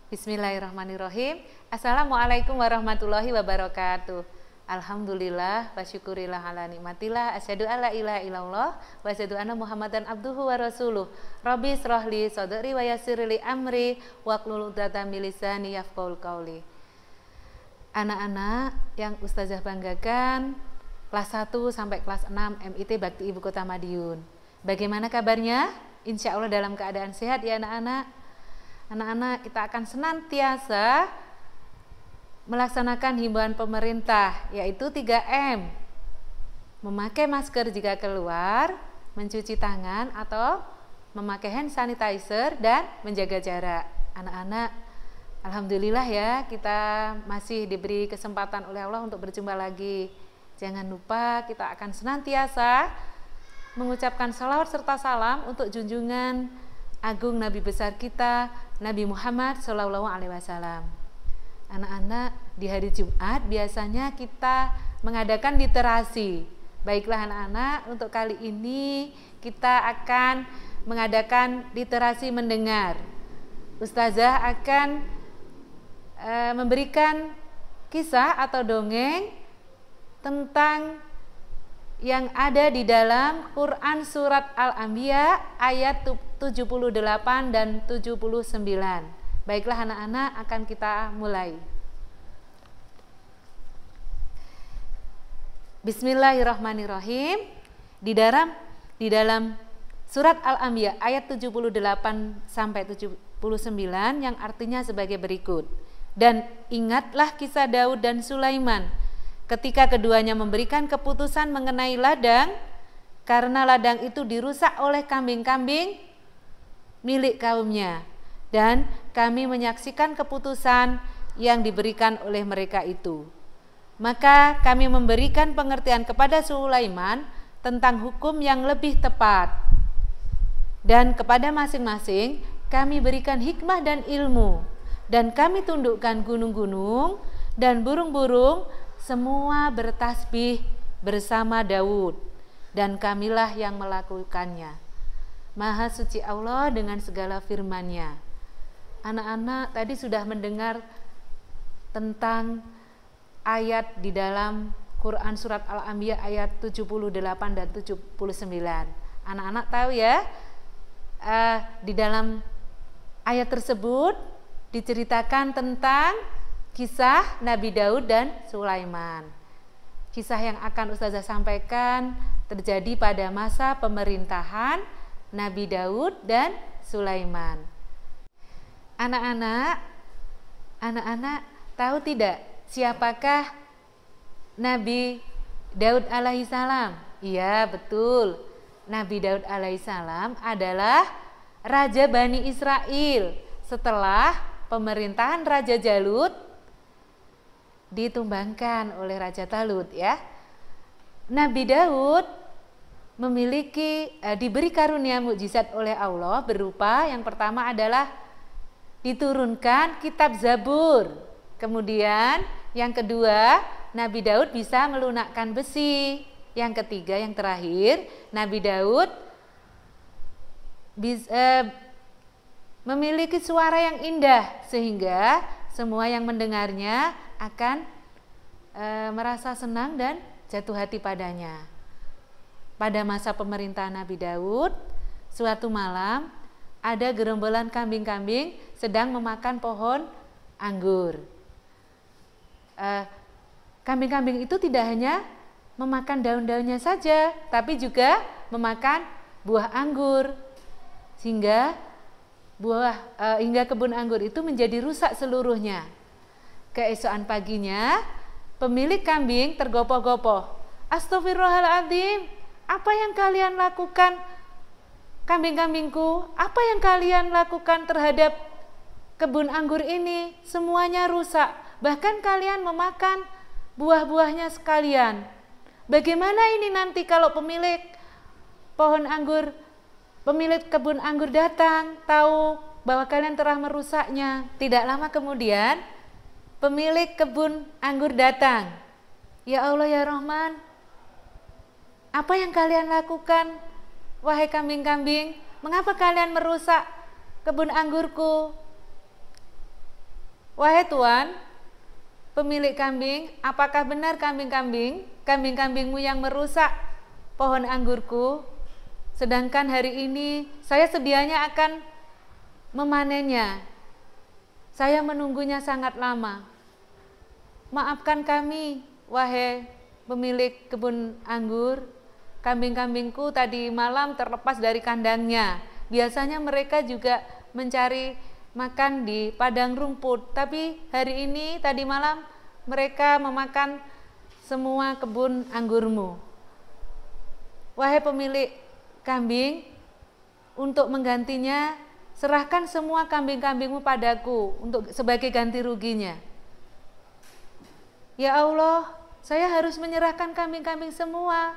Bismillahirrahmanirrahim. Assalamualaikum warahmatullahi wabarakatuh. Alhamdulillah wa syukurillah ala nikmatillah. Asyhadu alla ilaha illallah wa asyhadu anna Muhammadan abduhu wa rasuluh. Rabbi shrahli sadri wa yassirli amri wahlul 'uqdatam min lisani yafqahul qauli. Anak-anak yang Ustazah banggakan, kelas 1 sampai kelas 6 MIT Bakti Ibu Kota Madiun. Bagaimana kabarnya? Insya Allah dalam keadaan sehat ya anak-anak. Anak-anak, kita akan senantiasa melaksanakan himbauan pemerintah, yaitu 3M. Memakai masker jika keluar, mencuci tangan atau memakai hand sanitizer, dan menjaga jarak. Anak-anak, alhamdulillah ya, kita masih diberi kesempatan oleh Allah untuk berjumpa lagi. Jangan lupa kita akan senantiasa mengucapkan salawat serta salam untuk junjungan agung Nabi besar kita, Nabi Muhammad Shallallahu Alaihi Wasallam. Anak-anak, di hari Jumat biasanya kita mengadakan literasi. Baiklah anak-anak, untuk kali ini kita akan mengadakan literasi mendengar. Ustazah akan memberikan kisah atau dongeng tentang yang ada di dalam Quran Surat Al-Anbiya ayat 78 dan 79. Baiklah anak-anak, akan kita mulai. Bismillahirrahmanirrahim. Di dalam Surat Al-Anbiya ayat 78 sampai 79 yang artinya sebagai berikut. Dan ingatlah kisah Daud dan Sulaiman ketika keduanya memberikan keputusan mengenai ladang, karena ladang itu dirusak oleh kambing-kambing milik kaumnya, dan kami menyaksikan keputusan yang diberikan oleh mereka itu. Maka kami memberikan pengertian kepada Sulaiman tentang hukum yang lebih tepat, dan kepada masing-masing kami berikan hikmah dan ilmu, dan kami tundukkan gunung-gunung dan burung-burung semua bertasbih bersama Daud, dan kamilah yang melakukannya. Maha suci Allah dengan segala firman-Nya. Anak-anak tadi sudah mendengar tentang ayat di dalam Quran Surat Al-Anbiya ayat 78 dan 79. Anak-anak tahu ya, di dalam ayat tersebut diceritakan tentang kisah Nabi Daud dan Sulaiman. Kisah yang akan Ustazah sampaikan terjadi pada masa pemerintahan Nabi Daud dan Sulaiman. Anak-anak tahu tidak siapakah Nabi Daud alaihissalam? Iya, betul. Nabi Daud alaihissalam adalah Raja Bani Israel setelah pemerintahan Raja Jalut ditumbangkan oleh Raja Talut ya. Nabi Daud diberi karunia mukjizat oleh Allah berupa yang pertama adalah diturunkan kitab Zabur. Kemudian yang kedua, Nabi Daud bisa melunakkan besi. Yang ketiga, yang terakhir, Nabi Daud memiliki suara yang indah sehingga semua yang mendengarnya akan merasa senang dan jatuh hati padanya. Pada masa pemerintahan Nabi Daud, suatu malam ada gerombolan kambing-kambing sedang memakan pohon anggur. Kambing-kambing itu tidak hanya memakan daun-daunnya saja, tapi juga memakan buah anggur, sehingga hingga kebun anggur itu menjadi rusak seluruhnya. Keesokan paginya, pemilik kambing tergopoh-gopoh. Astagfirullahaladzim, apa yang kalian lakukan kambing-kambingku? Apa yang kalian lakukan terhadap kebun anggur ini? Semuanya rusak, bahkan kalian memakan buah-buahnya sekalian. Bagaimana ini nanti kalau pemilik kebun anggur datang, tahu bahwa kalian telah merusaknya? Tidak lama kemudian, pemilik kebun anggur datang. Ya Allah ya Rahman, apa yang kalian lakukan, wahai kambing-kambing? Mengapa kalian merusak kebun anggurku? "Wahai Tuan, pemilik kambing, apakah benar kambing-kambingmu yang merusak pohon anggurku? Sedangkan hari ini saya sedianya akan memanennya. Saya menunggunya sangat lama. Maafkan kami, wahai pemilik kebun anggur. Kambing-kambingku tadi malam terlepas dari kandangnya. Biasanya mereka juga mencari makan di padang rumput, tapi hari ini tadi malam mereka memakan semua kebun anggurmu. Wahai pemilik kambing, untuk menggantinya serahkan semua kambing-kambingmu padaku untuk sebagai ganti ruginya." "Ya Allah, saya harus menyerahkan kambing-kambing semua.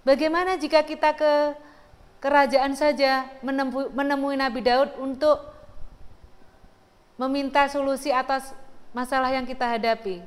Bagaimana jika kita ke kerajaan saja menemui Nabi Daud untuk meminta solusi atas masalah yang kita hadapi?"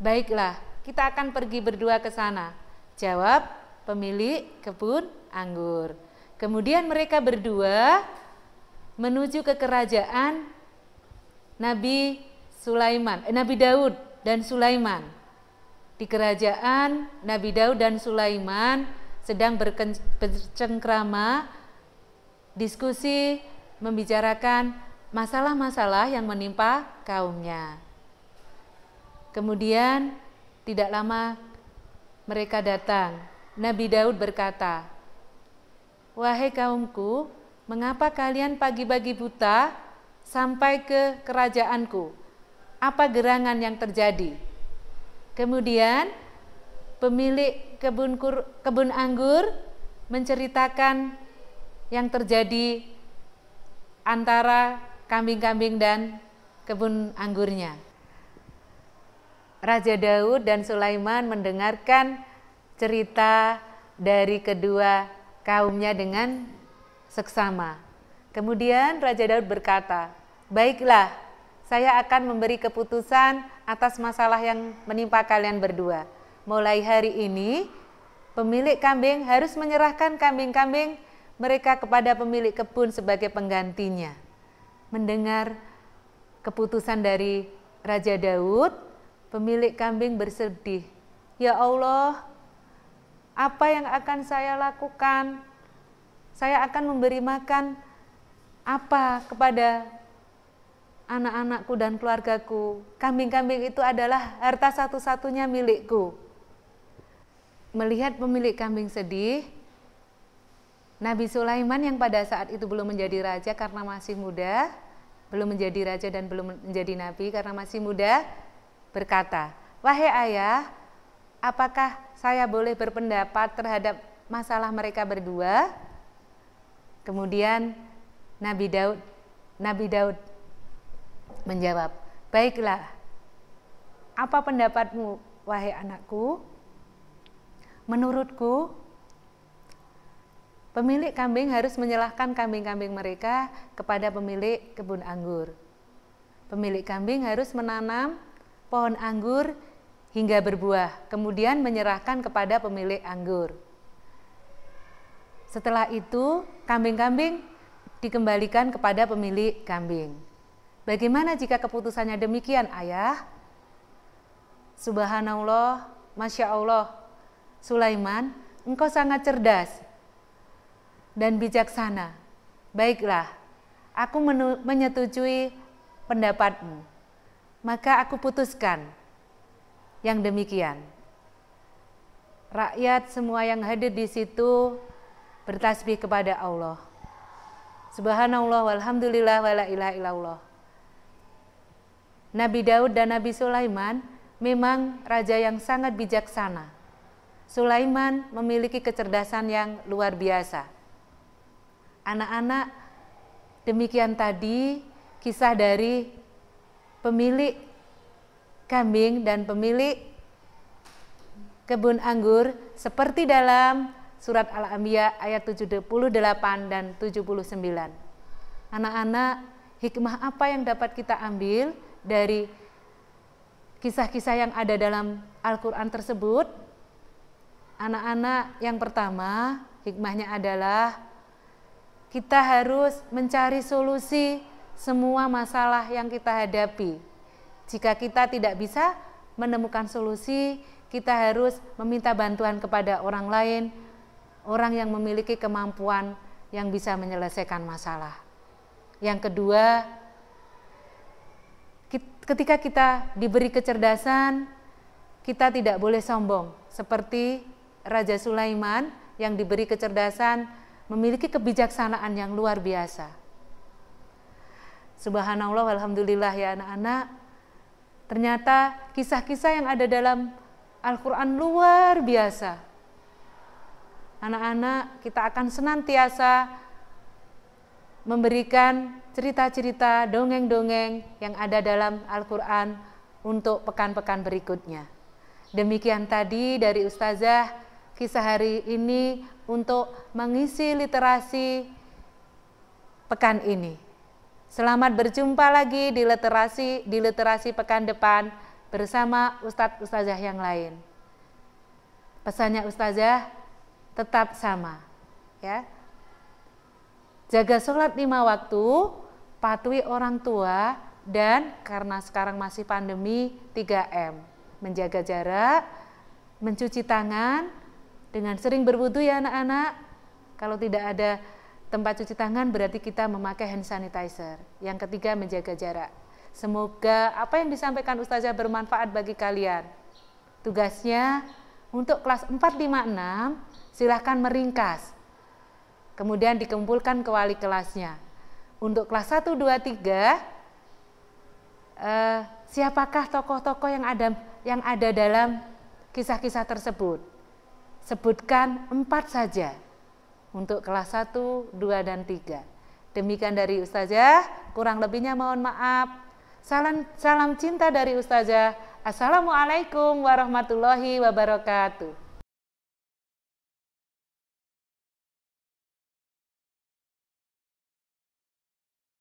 "Baiklah, kita akan pergi berdua ke sana," jawab pemilik kebun anggur. Kemudian mereka berdua menuju ke kerajaan Nabi Daud dan Sulaiman. Di kerajaan Nabi Daud dan Sulaiman sedang bercengkrama, diskusi, membicarakan masalah-masalah yang menimpa kaumnya. Kemudian tidak lama mereka datang. Nabi Daud berkata, "Wahai kaumku, mengapa kalian pagi-pagi buta sampai ke kerajaanku? Apa gerangan yang terjadi?" Kemudian pemilik kebun anggur menceritakan yang terjadi antara kambing-kambing dan kebun anggurnya. Raja Daud dan Sulaiman mendengarkan cerita dari kedua kaumnya dengan seksama. Kemudian Raja Daud berkata, "Baiklah, saya akan memberi keputusan atas masalah yang menimpa kalian berdua. Mulai hari ini, pemilik kambing harus menyerahkan kambing-kambing mereka kepada pemilik kebun sebagai penggantinya." Mendengar keputusan dari Raja Daud, pemilik kambing bersedih. "Ya Allah, apa yang akan saya lakukan? Saya akan memberi makan apa kepada anak-anakku dan keluargaku? Kambing-kambing itu adalah harta satu-satunya milikku." Melihat pemilik kambing sedih, Nabi Sulaiman yang pada saat itu belum menjadi raja karena masih muda, belum menjadi raja dan belum menjadi nabi karena masih muda, berkata, "Wahai ayah, apakah saya boleh berpendapat terhadap masalah mereka berdua?" Kemudian Nabi Daud menjawab, "Baiklah, apa pendapatmu, wahai anakku? Menurutku, pemilik kambing harus menyerahkan kambing-kambing mereka kepada pemilik kebun anggur. Pemilik kambing harus menanam pohon anggur hingga berbuah, kemudian menyerahkan kepada pemilik anggur. Setelah itu, kambing-kambing dikembalikan kepada pemilik kambing. Bagaimana jika keputusannya demikian, ayah?" "Subhanallah, Masya Allah, Sulaiman, engkau sangat cerdas dan bijaksana. Baiklah, aku menyetujui pendapatmu. Maka aku putuskan yang demikian." Rakyat semua yang hadir di situ bertasbih kepada Allah. Subhanallah walhamdulillah wala ilaha illallah. Nabi Daud dan Nabi Sulaiman memang raja yang sangat bijaksana. Sulaiman memiliki kecerdasan yang luar biasa. Anak-anak, demikian tadi kisah dari pemilik kambing dan pemilik kebun anggur seperti dalam surat Al-Anbiya ayat 78 dan 79. Anak-anak, hikmah apa yang dapat kita ambil dari kisah-kisah yang ada dalam Al-Quran tersebut? Anak-anak, yang pertama hikmahnya adalah kita harus mencari solusi semua masalah yang kita hadapi. Jika kita tidak bisa menemukan solusi, kita harus meminta bantuan kepada orang lain, orang yang memiliki kemampuan yang bisa menyelesaikan masalah. Yang kedua, ketika kita diberi kecerdasan, kita tidak boleh sombong. Seperti Raja Sulaiman yang diberi kecerdasan, memiliki kebijaksanaan yang luar biasa. Subhanallah, alhamdulillah ya anak-anak. Ternyata kisah-kisah yang ada dalam Al-Quran luar biasa. Anak-anak, kita akan senantiasa memberikan cerita-cerita, dongeng-dongeng yang ada dalam Al-Quran untuk pekan-pekan berikutnya. Demikian tadi dari Ustazah kisah hari ini untuk mengisi literasi pekan ini. Selamat berjumpa lagi di literasi pekan depan bersama Ustazah yang lain. Pesannya Ustazah tetap sama, ya. Jaga sholat 5 waktu, patuhi orang tua, dan karena sekarang masih pandemi 3M. Menjaga jarak, mencuci tangan, dengan sering berwudu ya anak-anak. Kalau tidak ada tempat cuci tangan berarti kita memakai hand sanitizer. Yang ketiga, menjaga jarak. Semoga apa yang disampaikan Ustazah bermanfaat bagi kalian. Tugasnya untuk kelas 4, 5, 6 silahkan meringkas. Kemudian dikumpulkan ke wali kelasnya. Untuk kelas 1, 2, 3, siapakah tokoh-tokoh yang ada dalam kisah-kisah tersebut? Sebutkan 4 saja untuk kelas 1, 2, dan 3. Demikian dari Ustazah, kurang lebihnya mohon maaf. Salam cinta dari Ustazah. Assalamualaikum warahmatullahi wabarakatuh.